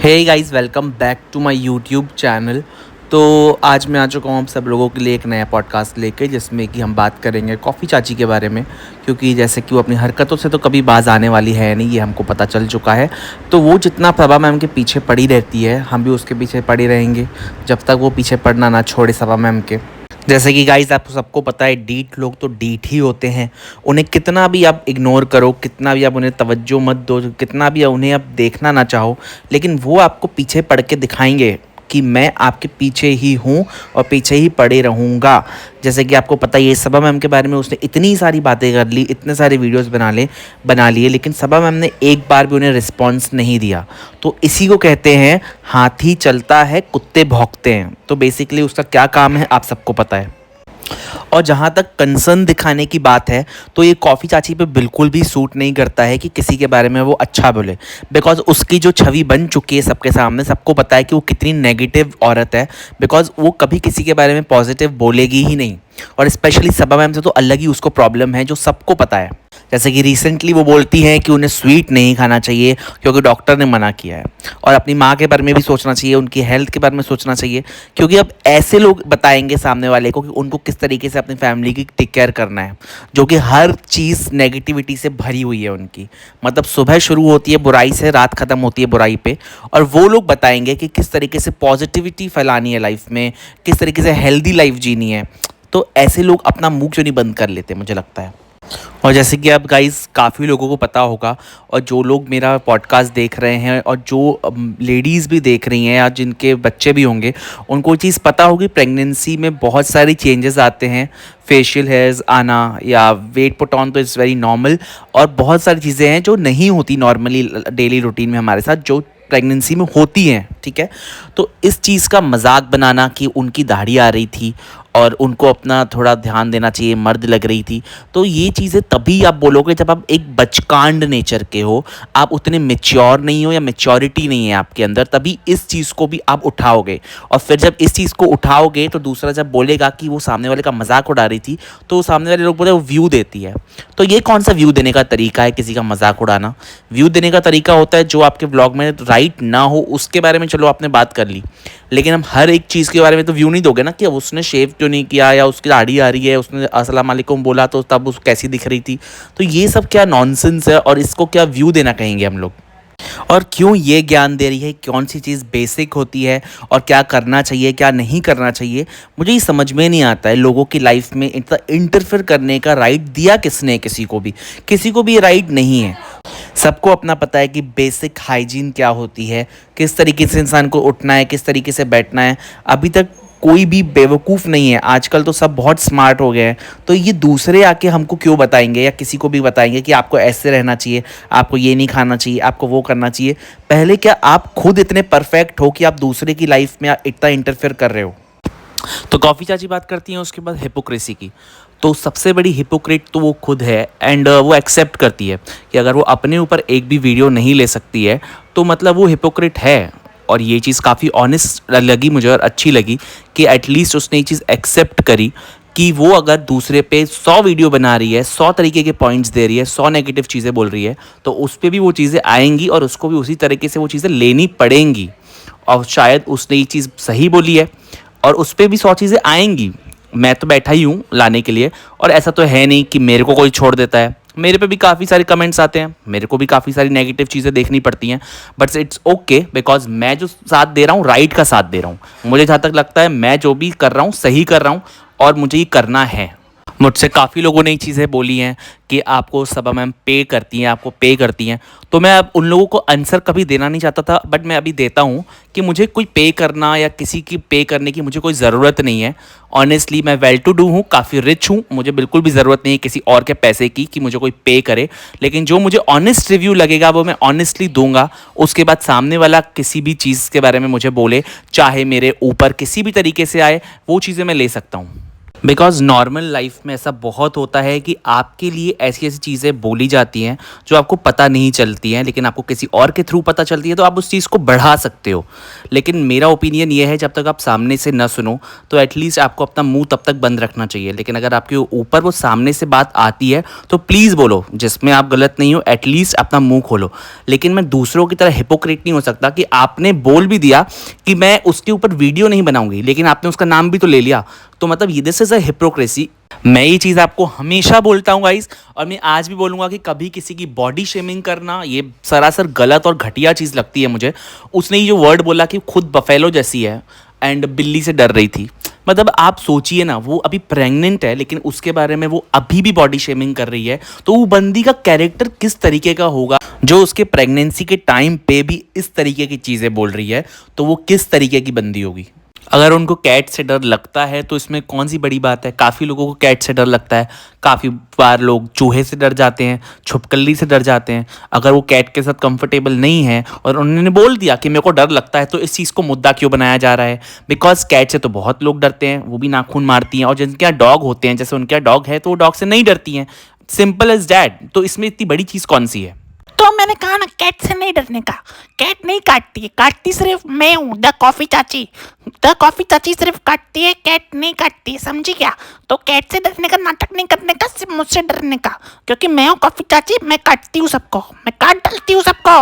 Hey guys, welcome back to my YouTube channel. तो आज मैं आ चुका हूँ आप सब लोगों के लिए एक नया पॉडकास्ट लेके, जिसमें कि हम बात करेंगे कॉफ़ी चाची के बारे में। क्योंकि जैसे कि वो अपनी हरकतों से तो कभी बाज आने वाली है नहीं, ये हमको पता चल चुका है। तो वो जितना सबा मैम के पीछे पड़ी रहती है, हम भी उसके पीछे पड़ी रहेंगे जब तक वो पीछे पड़ना ना छोड़े सबा मैम के। जैसे कि गाइस आपको सबको पता है, डीठ लोग तो डीठ ही होते हैं। उन्हें कितना भी आप इग्नोर करो, कितना भी आप उन्हें तवज्जो मत दो, कितना भी उन्हें आप देखना ना चाहो, लेकिन वो आपको पीछे पड़ के दिखाएंगे कि मैं आपके पीछे ही हूँ और पीछे ही पड़े रहूँगा। जैसे कि आपको पता ही है, सबा मैम के बारे में उसने इतनी सारी बातें कर ली, इतने सारे वीडियोस बना लिए, लेकिन सबा मैम ने एक बार भी उन्हें रिस्पॉन्स नहीं दिया। तो इसी को कहते हैं हाथी चलता है कुत्ते भौंकते हैं। तो बेसिकली उसका क्या काम है आप सबको पता है। और जहाँ तक कंसर्न दिखाने की बात है, तो ये कॉफ़ी चाची पे बिल्कुल भी सूट नहीं करता है कि किसी के बारे में वो अच्छा बोले। बिकॉज़ उसकी जो छवि बन चुकी है सबके सामने, सबको पता है कि वो कितनी नेगेटिव औरत है। बिकॉज़ वो कभी किसी के बारे में पॉजिटिव बोलेगी ही नहीं। और स्पेशली सबा मैम से तो अलग ही उसको प्रॉब्लम है, जो सबको पता है। जैसे कि रिसेंटली वो बोलती हैं कि उन्हें स्वीट नहीं खाना चाहिए क्योंकि डॉक्टर ने मना किया है। और अपनी माँ के बारे में भी सोचना चाहिए, उनकी हेल्थ के बारे में सोचना चाहिए। क्योंकि अब ऐसे लोग बताएंगे सामने वाले को कि उनको किस तरीके से अपनी फैमिली की टेक केयर करना है, जो कि हर चीज़ नेगेटिविटी से भरी हुई है उनकी। मतलब सुबह शुरू होती है बुराई से, रात ख़त्म होती है बुराई पे। और वो लोग बताएंगे कि किस तरीके से पॉजिटिविटी फैलानी है लाइफ में, किस तरीके से हेल्दी लाइफ जीनी है। तो ऐसे लोग अपना मुंह क्यों नहीं बंद कर लेते, मुझे लगता है। और जैसे कि अब गाइस काफ़ी लोगों को पता होगा, और जो लोग मेरा पॉडकास्ट देख रहे हैं और जो लेडीज़ भी देख रही हैं या जिनके बच्चे भी होंगे, उनको ये चीज़ पता होगी, प्रेगनेंसी में बहुत सारी चेंजेस आते हैं। फेशियल हेयर्स आना या वेट पुट ऑन तो इट्स वेरी नॉर्मल। और बहुत सारी चीज़ें हैं जो नहीं होती नॉर्मली डेली रूटीन में हमारे साथ, जो प्रेगनेंसी में होती हैं। ठीक है, तो इस चीज़ का मजाक बनाना कि उनकी दाढ़ी आ रही थी और उनको अपना थोड़ा ध्यान देना चाहिए, मर्द लग रही थी, तो ये चीज़ें तभी आप बोलोगे जब आप एक बचकांड नेचर के हो, आप उतने मेच्योर नहीं हो या मेच्योरिटी नहीं है आपके अंदर, तभी इस चीज़ को भी आप उठाओगे। और फिर जब इस चीज़ को उठाओगे तो दूसरा जब बोलेगा कि वो सामने वाले का मजाक उड़ा रही थी, तो सामने वाले लोग बोले वो व्यू देती है। तो ये कौन सा व्यू देने का तरीका है, किसी का मजाक उड़ाना? व्यू देने का तरीका होता है जो आपके ब्लॉग में राइट ना हो उसके बारे में चलो आपने बात कर ली, लेकिन हम हर एक चीज़ के बारे में तो व्यू नहीं दोगे ना, कि अब उसने शेव क्यों नहीं किया, या उसकी दाढ़ी आ रही है, उसने अस्सलाम वालेकुम बोला तो तब उस कैसी दिख रही थी। तो ये सब क्या नॉनसेंस है, और इसको क्या व्यू देना कहेंगे हम लोग? और क्यों ये ज्ञान दे रही है, कौन सी चीज़ बेसिक होती है और क्या करना चाहिए क्या नहीं करना चाहिए, मुझे ये समझ में नहीं आता है। लोगों की लाइफ में इतना इंटरफेयर करने का राइट दिया किसने? किसी को भी ये राइट नहीं है। सबको अपना पता है कि बेसिक हाइजीन क्या होती है, किस तरीके से इंसान को उठना है, किस तरीके से बैठना है। अभी तक कोई भी बेवकूफ़ नहीं है, आजकल तो सब बहुत स्मार्ट हो गए हैं। तो ये दूसरे आके हमको क्यों बताएंगे या किसी को भी बताएंगे कि आपको ऐसे रहना चाहिए, आपको ये नहीं खाना चाहिए, आपको वो करना चाहिए? पहले क्या आप खुद इतने परफेक्ट हो कि आप दूसरे की लाइफ में इतना इंटरफेयर कर रहे हो? तो कॉफ़ी चाची बात करती हैं उसके बाद हिपोक्रेसी की। तो सबसे बड़ी हिपोक्रेट तो वो खुद है, एंड वो एक्सेप्ट करती है कि अगर वो अपने ऊपर एक भी वीडियो नहीं ले सकती है तो मतलब वो हिपोक्रेट है। और ये चीज़ काफ़ी ऑनेस्ट लगी मुझे और अच्छी लगी कि एटलीस्ट उसने ये चीज़ एक्सेप्ट करी कि वो अगर दूसरे पे 100 वीडियो बना रही है, 100 तरीके के पॉइंट्स दे रही है, 100 नेगेटिव चीज़ें बोल रही है, तो उस पर भी वो चीज़ें आएंगी और उसको भी उसी तरीके से वो चीज़ें लेनी पड़ेंगी। और शायद उसने ये चीज़ सही बोली है और उस पर भी 100 चीज़ें आएंगी। मैं तो बैठा ही हूँ लाने के लिए, और ऐसा तो है नहीं कि मेरे को कोई छोड़ देता है। मेरे पे भी काफ़ी सारे कमेंट्स आते हैं, मेरे को भी काफ़ी सारी नेगेटिव चीज़ें देखनी पड़ती हैं। बट इट्स ओके, बिकॉज मैं जो साथ दे रहा हूँ राइट का साथ दे रहा हूँ। मुझे जहाँ तक लगता है मैं जो भी कर रहा हूँ सही कर रहा हूँ, और मुझे ये करना है। मुझसे काफ़ी लोगों ने ये चीज़ें बोली हैं कि आपको सबा मैम पे करती हैं, आपको पे करती हैं। तो मैं अब उन लोगों को आंसर कभी देना नहीं चाहता था, बट मैं अभी देता हूँ कि मुझे कोई पे करना या किसी की पे करने की मुझे कोई ज़रूरत नहीं है। ऑनेस्टली मैं वेल टू डू हूँ, काफ़ी रिच हूँ, मुझे बिल्कुल भी ज़रूरत नहीं है किसी और के पैसे की कि मुझे कोई पे करे। लेकिन जो मुझे ऑनेस्ट रिव्यू लगेगा वो मैं ऑनेस्टली दूंगा। उसके बाद सामने वाला किसी भी चीज़ के बारे में मुझे बोले, चाहे मेरे ऊपर किसी भी तरीके से आए, वो चीज़ें मैं ले सकता हूँ। बिकॉज़ नॉर्मल लाइफ में ऐसा बहुत होता है कि आपके लिए ऐसी-ऐसी चीज़ें बोली जाती हैं, जो आपको पता नहीं चलती हैं, लेकिन आपको किसी और के थ्रू पता चलती है, तो आप उस चीज़ को बढ़ा सकते हो। लेकिन मेरा ओपिनियन ये है, जब तक आप सामने से ना सुनो, तो एटलीस्ट आपको अपना मुँह तब तक बंद रखना चाहिए। लेकिन अगर आपके ऊपर वो सामने से बात आती है, तो प्लीज़ बोलो, जिसमें आप गलत नहीं हो, एटलीस्ट अपना मुँह खोलो। लेकिन मैं दूसरों की तरह हिपोक्रेट नहीं हो सकता कि आपने बोल भी दिया कि मैं उसके ऊपर वीडियो नहीं बनाऊँगी, लेकिन आपने उसका नाम भी तो ले लिया। तो मतलब ये दिस इज़ अ हिपोक्रेसी। मैं ये चीज़ आपको हमेशा बोलता हूँ गाइस, और मैं आज भी बोलूँगा कि कभी किसी की बॉडी शेमिंग करना ये सरासर गलत और घटिया चीज़ लगती है मुझे। उसने ये जो वर्ड बोला कि खुद बफेलो जैसी है एंड बिल्ली से डर रही थी, मतलब आप सोचिए ना, वो अभी प्रेग्नेंट है लेकिन उसके बारे में वो अभी भी बॉडी शेमिंग कर रही है, तो वो बंदी का कैरेक्टर किस तरीके का होगा जो उसके प्रेगनेंसी के टाइम पे भी इस तरीके की चीज़ें बोल रही है, तो वो किस तरीके की बंदी होगी। अगर उनको कैट से डर लगता है तो इसमें कौन सी बड़ी बात है। काफ़ी लोगों को कैट से डर लगता है, काफ़ी बार लोग चूहे से डर जाते हैं, छिपकली से डर जाते हैं। अगर वो कैट के साथ कंफर्टेबल नहीं है और उन्होंने बोल दिया कि मेरे को डर लगता है, तो इस चीज़ को मुद्दा क्यों बनाया जा रहा है। बिकॉज कैट से तो बहुत लोग डरते हैं, वो भी नाखून मारती हैं, और जिनके यहाँ डॉग होते हैं, जैसे उनके यहाँ डॉग है, तो वो डॉग से नहीं डरती हैं। Simple as that. तो इसमें इतनी बड़ी चीज़ कौन सी है। तो मैंने कहा ना कैट से नहीं डरने का। कैट नहीं काटती है, काटती सिर्फ मैं हूँ, द कॉफी चाची। द कॉफी चाची सिर्फ काटती है, कैट नहीं काटती है, समझी क्या। तो कैट से डरने का नाटक नहीं करने का, सिर्फ मुझसे डरने का, क्योंकि मैं हूँ कॉफी चाची। मैं काटती हूँ सबको, मैं काट डालती हूँ सबको।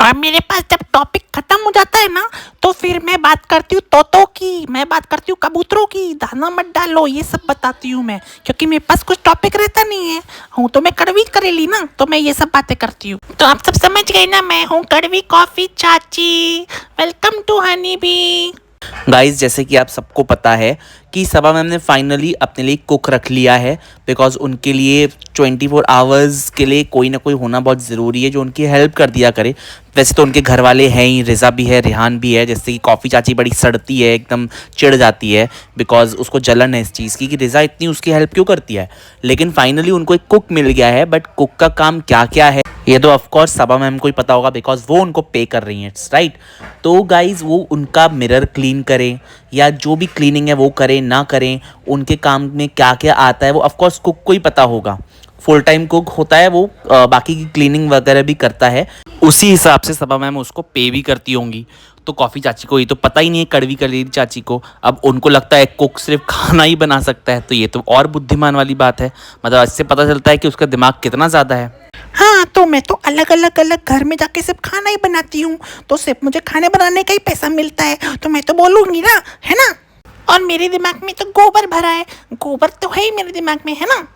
और मेरे पास जब टॉपिक खत्म हो जाता है ना, तो फिर मैं बात करती हूँ तोतों की, मैं बात करती हूँ कबूतरों की, दाना मत डालो, ये सब बताती हूँ मैं, क्योंकि मेरे पास कुछ टॉपिक रहता नहीं है। हूँ तो मैं कड़वी करेली ना, तो मैं ये सब बातें करती हूँ। तो आप सब समझ गए ना, मैं हूँ कड़वी कॉफी चाची। Welcome to honey bee. Guys, जैसे कि आप सबको पता है कि सबा मैम ने फाइनली अपने लिए कुक रख लिया है, बिकॉज उनके लिए 24 आवर्स के लिए कोई ना कोई होना बहुत ज़रूरी है जो उनकी हेल्प कर दिया करे। वैसे तो उनके घर वाले हैं ही, रिज़ा भी है, रेहान भी है। जैसे कि कॉफ़ी चाची बड़ी सड़ती है, एकदम चिढ़ जाती है, बिकॉज उसको जलन है इस चीज़ की कि रिज़ा इतनी उसकी हेल्प क्यों करती है। लेकिन फाइनली उनको एक कुक मिल गया है, बट कुक का काम क्या क्या है ये तो ऑफकोर्स सबा मैम को ही पता होगा, बिकॉज वो उनको पे कर रही हैं, इट्स राइट। तो गाइज, वो उनका मिरर क्लीन करें या जो भी क्लीनिंग है वो करें ना करें, उनके काम में क्या क्या आता है वो ऑफकोर्स कुक को ही पता होगा। फुल टाइम कुक होता है वो, बाकी की क्लीनिंग वगैरह भी करता है, उसी हिसाब से सबा मैम उसको पे भी करती होंगी। तो कॉफ़ी चाची को ये तो पता ही नहीं है, कड़वी कड़वी चाची को। अब उनको लगता है कुक सिर्फ खाना ही बना सकता है, तो ये तो और बुद्धिमान वाली बात है। मतलब इससे पता चलता है कि उसका दिमाग कितना ज़्यादा है। हाँ, तो मैं तो अलग अलग घर में जाके सिर्फ खाना ही बनाती हूँ, तो सिर्फ मुझे खाने बनाने का ही पैसा मिलता है, तो मैं तो बोलूँगी ना, है ना। और मेरे दिमाग में तो गोबर भरा है, गोबर तो है ही मेरे दिमाग में, है ना।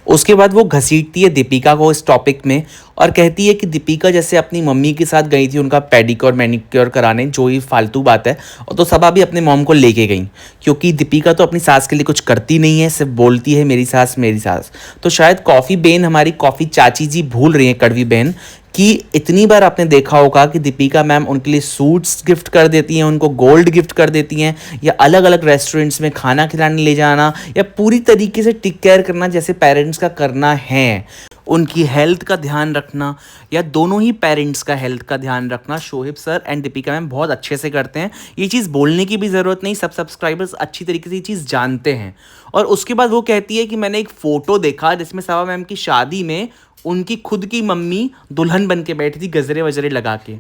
उसके बाद वो घसीटती है दीपिका को इस टॉपिक में और कहती है कि दीपिका जैसे अपनी मम्मी के साथ गई थी उनका पेडिक्योर मैनिक्योर कराने, जो ही फालतू बात है, और तो सबा भी अपने मॉम को लेके गई, क्योंकि दीपिका तो अपनी सास के लिए कुछ करती नहीं है, सिर्फ बोलती है मेरी सास मेरी सास। तो शायद कॉफ़ी बहन, हमारी कॉफ़ी चाची जी भूल रही हैं, कड़वी बहन, कि इतनी बार आपने देखा होगा कि दीपिका मैम उनके लिए सूट्स गिफ्ट कर देती हैं, उनको गोल्ड गिफ्ट कर देती हैं, या अलग अलग रेस्टोरेंट्स में खाना खिलाने ले जाना, या पूरी तरीके से टेक केयर करना जैसे पेरेंट्स का करना है। उनकी हेल्थ का ध्यान रखना, या दोनों ही पेरेंट्स का हेल्थ का ध्यान रखना शोहिब सर एंड दीपिका मैम बहुत अच्छे से करते हैं। ये चीज़ बोलने की भी ज़रूरत नहीं, सब सब्सक्राइबर्स अच्छी तरीके से ये चीज़ जानते हैं। और उसके बाद वो कहती है कि मैंने एक फ़ोटो देखा जिसमें सबा मैम की शादी में उनकी खुद की मम्मी दुल्हन बन के बैठी थी, गजरे वजरे लगा के।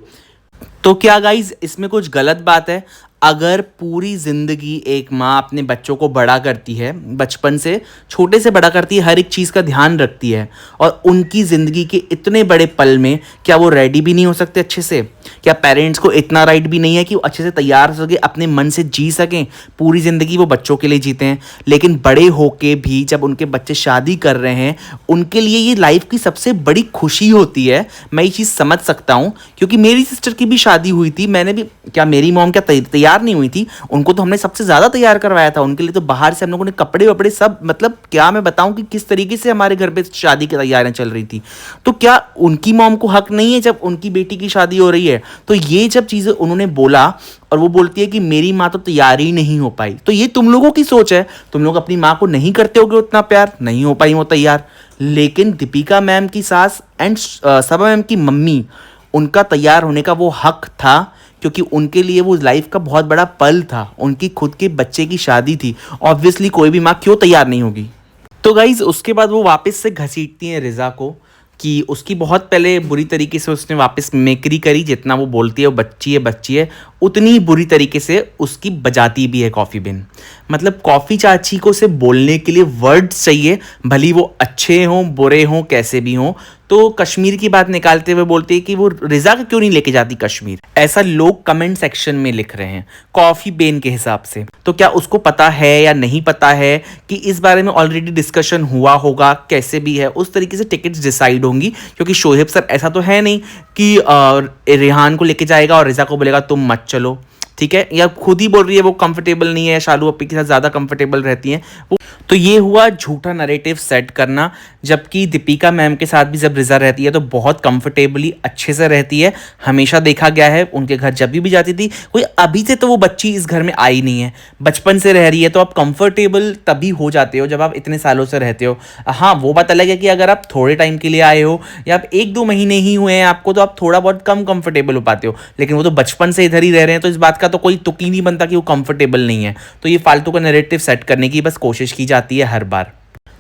तो क्या गाइज इसमें कुछ गलत बात है? अगर पूरी ज़िंदगी एक माँ अपने बच्चों को बड़ा करती है, बचपन से छोटे से बड़ा करती है, हर एक चीज़ का ध्यान रखती है, और उनकी ज़िंदगी के इतने बड़े पल में क्या वो रेडी भी नहीं हो सकते अच्छे से? क्या पेरेंट्स को इतना राइट भी नहीं है कि वो अच्छे से तैयार हो सके, अपने मन से जी सकें? पूरी ज़िंदगी वो बच्चों के लिए जीते हैं, लेकिन बड़े होके भी जब उनके बच्चे शादी कर रहे हैं, उनके लिए ये लाइफ की सबसे बड़ी खुशी होती है। मैं ये चीज़ समझ सकता हूँ, क्योंकि मेरी सिस्टर की भी शादी हुई थी, मैंने भी, क्या मेरी मॉम क्या तैयार नहीं हुई थी? उनको तो हमने सबसे ज़्यादा तैयार करवाया था, उनके लिए तो बाहर से हम लोगों ने कपड़े वपड़े सब, मतलब क्या मैं बताऊं कि किस तरीके से हमारे घर पे शादी की तैयारियां चल रही थी। तो क्या उनकी मॉम को हक नहीं है जब उनकी बेटी की शादी हो रही है? तो ये जब चीज़ें उन्होंने बोला, और वो बोलती है कि मेरी माँ तो तैयार ही नहीं हो पाई, तो ये तुम लोगों की सोच है, तुम लोग अपनी माँ को नहीं करते होगे उतना प्यार, नहीं हो पाई वो तैयार। लेकिन दीपिका मैम की सास एंड सबा मैम की मम्मी, उनका तैयार होने का वो हक था, क्योंकि उनके लिए वो लाइफ का बहुत बड़ा पल था, उनकी खुद के बच्चे की शादी थी। ऑब्वियसली कोई भी माँ क्यों तैयार नहीं होगी। तो गाइज़ उसके बाद वो वापस से घसीटती हैं रिज़ा को कि उसकी बहुत पहले बुरी तरीके से उसने वापस मिमिक्री करी, जितना वो बोलती है वो बच्ची है उतनी बुरी तरीके से उसकी बजाती भी है कॉफ़ी बिन। मतलब कॉफ़ी चाची को सिर्फ बोलने के लिए वर्ड्स चाहिए, भली वो अच्छे हों बुरे हों कैसे भी हों। तो कश्मीर की बात निकालते हुए बोलते हैं कि वो रिज़ा को क्यों नहीं लेके जाती कश्मीर। ऐसा लोग कमेंट सेक्शन में लिख रहे हैं कॉफ़ी बेन के हिसाब से। तो क्या उसको पता है या नहीं पता है कि इस बारे में ऑलरेडी डिस्कशन हुआ होगा, कैसे भी है उस तरीके से टिकट्स डिसाइड होंगी। क्योंकि शोहेब सर ऐसा तो है नहीं कि रेहान को लेके जाएगा और रिज़ा को बोलेगा तुम मत चलो, ठीक है। या खुद ही बोल रही है वो कंफर्टेबल नहीं है, शालू अपी के साथ ज़्यादा कंफर्टेबल रहती हैं वो। तो ये हुआ झूठा नैरेटिव सेट करना। जबकि दीपिका मैम के साथ भी जब रिज़ा रहती है तो बहुत कंफर्टेबली अच्छे से रहती है। हमेशा देखा गया है उनके घर जब भी जाती थी। कोई अभी से तो वो बच्ची इस घर में आई नहीं है, बचपन से रह रही है। तो आप कंफर्टेबल तभी हो जाते हो जब आप इतने सालों से रहते हो। हाँ वो बात अलग है कि अगर आप थोड़े टाइम के लिए आए हो या आप 1-2 महीने ही हुए हैं आपको, तो आप थोड़ा बहुत कम कंफर्टेबल हो पाते हो। लेकिन वो तो बचपन से इधर ही रह रहे हैं, तो इस बात का तो कोई तुक ही नहीं बनता कि वो कंफर्टेबल नहीं है। तो ये फालतू का नैरेटिव सेट करने की बस कोशिश की जाती है हर बार।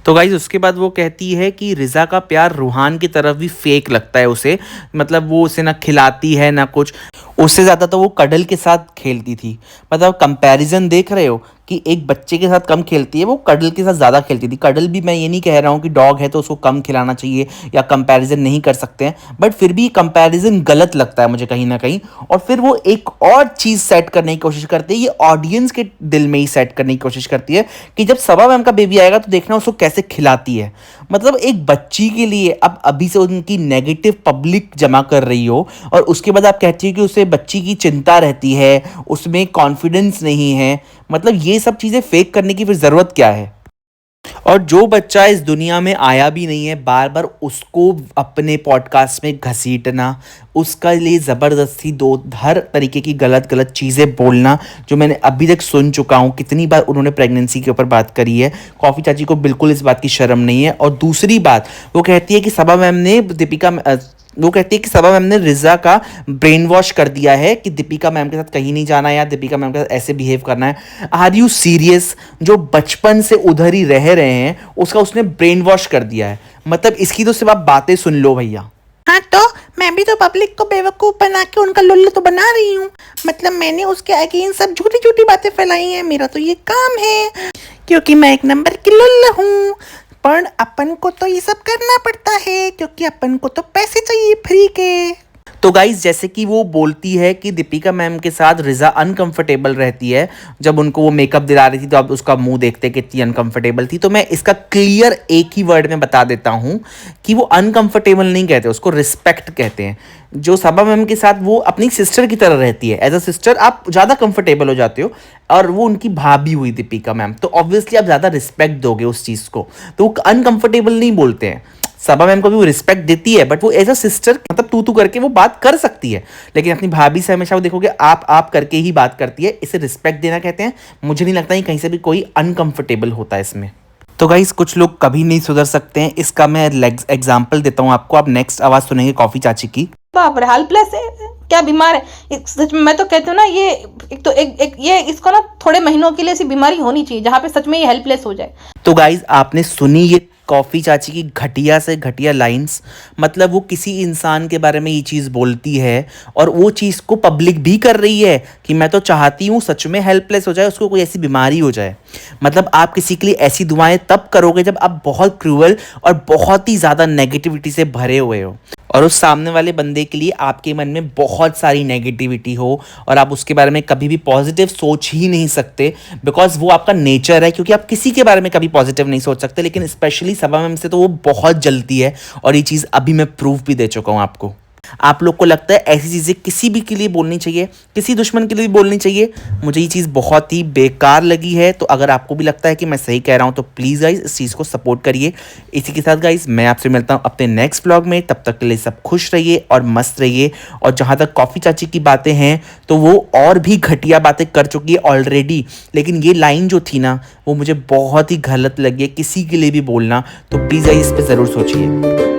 तो गाइज उसके बाद वो कहती है कि रिज़ा का प्यार रूहान की तरफ भी फेक लगता है उसे। मतलब वो उसे ना खिलाती है ना कुछ, उससे ज़्यादा तो वो कडल के साथ खेलती थी। मतलब कंपैरिजन देख रहे हो कि एक बच्चे के साथ कम खेलती है, वो कडल के साथ ज़्यादा खेलती थी। कडल भी मैं ये नहीं कह रहा हूँ कि डॉग है तो उसको कम खिलाना चाहिए या कंपैरिजन नहीं कर सकते हैं, बट फिर भी कंपैरिजन गलत लगता है मुझे कहीं ना कहीं। और फिर वो एक और चीज़ सेट करने की कोशिश करती है, ये ऑडियंस के दिल में ही सेट करने की कोशिश करती है कि जब सबा मैम का बेबी आएगा तो देखना उसको कैसे खिलाती है। मतलब एक बच्ची के लिए अब अभी से उनकी नेगेटिव पब्लिक जमा कर रही हो और उसके बाद आप कहती हो कि उसे बच्ची की चिंता रहती है, उसमें कॉन्फिडेंस नहीं है। मतलब ये सब चीज़ें फेक करने की फिर ज़रूरत क्या है। और जो बच्चा इस दुनिया में आया भी नहीं है, बार बार उसको अपने पॉडकास्ट में घसीटना, उसका लिए ज़बरदस्ती दो हर तरीके की गलत गलत चीज़ें बोलना, जो मैंने अभी तक सुन चुका हूँ। कितनी बार उन्होंने प्रेगनेंसी के ऊपर बात करी है। कॉफ़ी चाची को बिल्कुल इस बात की शर्म नहीं है। और दूसरी बात वो कहती है कि सबा मैम ने सबा मैम ने रिज़ा का ब्रेन वॉश कर दिया है कि दीपिका मैम के साथ कहीं नहीं जाना है या दीपिका मैम के साथ ऐसे बिहेव करना है। Are you serious? जो बचपन से उधर ही रह रहे हैं उसका उसने ब्रेन वॉश कर दिया है। मतलब इसकी तो सिर्फ आप बातें सुन लो भैया। हाँ तो मैं भी तो पब्लिक को बेवकूफ़ बना के उनका लुल्ल तो बना रही हूँ। मतलब मैंने उसके अगेंस्ट सब झूठी झूठी बातें फैलाई हैं, मेरा तो ये काम है क्योंकि मैं एक नंबर की लुल्ल हूँ। पर अपन को तो ये सब करना पड़ता है क्योंकि अपन को तो पैसे चाहिए फ्री के। तो गाइज जैसे कि वो बोलती है कि दीपिका मैम के साथ रिज़ा अनकंफर्टेबल रहती है। जब उनको वो मेकअप दिला रही थी तो आप उसका मुंह देखते कितनी अनकंफर्टेबल थी। तो मैं इसका क्लियर एक ही वर्ड में बता देता हूँ कि वो अनकंफर्टेबल नहीं कहते, उसको रिस्पेक्ट कहते हैं। जो सबा मैम के साथ वो अपनी सिस्टर की तरह रहती है, एज अ सिस्टर आप ज़्यादा कंफर्टेबल हो जाते हो। और वो उनकी भाभी हुई दीपिका मैम, तो ऑब्वियसली आप ज़्यादा रिस्पेक्ट दोगे उस चीज़ को। तो वो अनकंफर्टेबल नहीं बोलते हैं। सबा मैम को भी वो रिस्पेक्ट देती है, बट वो एज अ सिस्टर मतलब तू करके वो बात कर सकती है। लेकिन अपनी भाभी से हमेशा वो देखोगे आप करके ही बात करती है। इसे रिस्पेक्ट देना कहते हैं। मुझे नहीं लगता कि कहीं से भी कोई अनकंफर्टेबल होता है इसमें। तो गाइस कुछ लोग कभी नहीं सुधर सकते हैं, इसका मैं एग्जाम्पल देता हूँ आपको। आप नेक्स्ट आवाज़ सुनेंगे कॉफ़ी चाची की। बाप रे, हेल्पलेस है, क्या बीमार है सच में। मैं तो कहती हूँ ना, ये ये इसको ना थोड़े महीनों के लिए ऐसी बीमारी होनी चाहिए जहाँ पे सच में ये हेल्पलेस हो जाए। तो गाइज आपने सुनी ये कॉफ़ी चाची की घटिया से घटिया लाइंस। मतलब वो किसी इंसान के बारे में ये चीज़ बोलती है और वो चीज़ को पब्लिक भी कर रही है कि मैं तो चाहती हूँ सच में हेल्पलेस हो जाए, उसको कोई ऐसी बीमारी हो जाए। मतलब आप किसी के लिए ऐसी दुआएं तब करोगे जब आप बहुत क्रूअल और बहुत ही ज़्यादा नेगेटिविटी से भरे हुए हो और उस सामने वाले बंदे के लिए आपके मन में बहुत सारी नेगेटिविटी हो और आप उसके बारे में कभी भी पॉजिटिव सोच ही नहीं सकते, बिकॉज वो आपका नेचर है। क्योंकि आप किसी के बारे में कभी पॉजिटिव नहीं सोच सकते, लेकिन स्पेशली सबा मैम से तो वो बहुत जलती है। और ये चीज़ अभी मैं प्रूफ भी दे चुका हूँ आपको। आप लोग को लगता है ऐसी चीज़ें किसी भी के लिए बोलनी चाहिए, किसी दुश्मन के लिए भी बोलनी चाहिए? मुझे ये चीज़ बहुत ही बेकार लगी है। तो अगर आपको भी लगता है कि मैं सही कह रहा हूँ तो प्लीज़ गाइज इस चीज़ को सपोर्ट करिए। इसी के साथ गाइज मैं आपसे मिलता हूँ अपने नेक्स्ट व्लॉग में। तब तक के लिए सब खुश रहिए और मस्त रहिए। और जहाँ तक कॉफ़ी चाची की बातें हैं तो वो और भी घटिया बातें कर चुकी है ऑलरेडी, लेकिन ये लाइन जो थी ना वो मुझे बहुत ही गलत लगी है किसी के लिए भी बोलना। तो प्लीज़ गाइज इस पर ज़रूर सोचिए।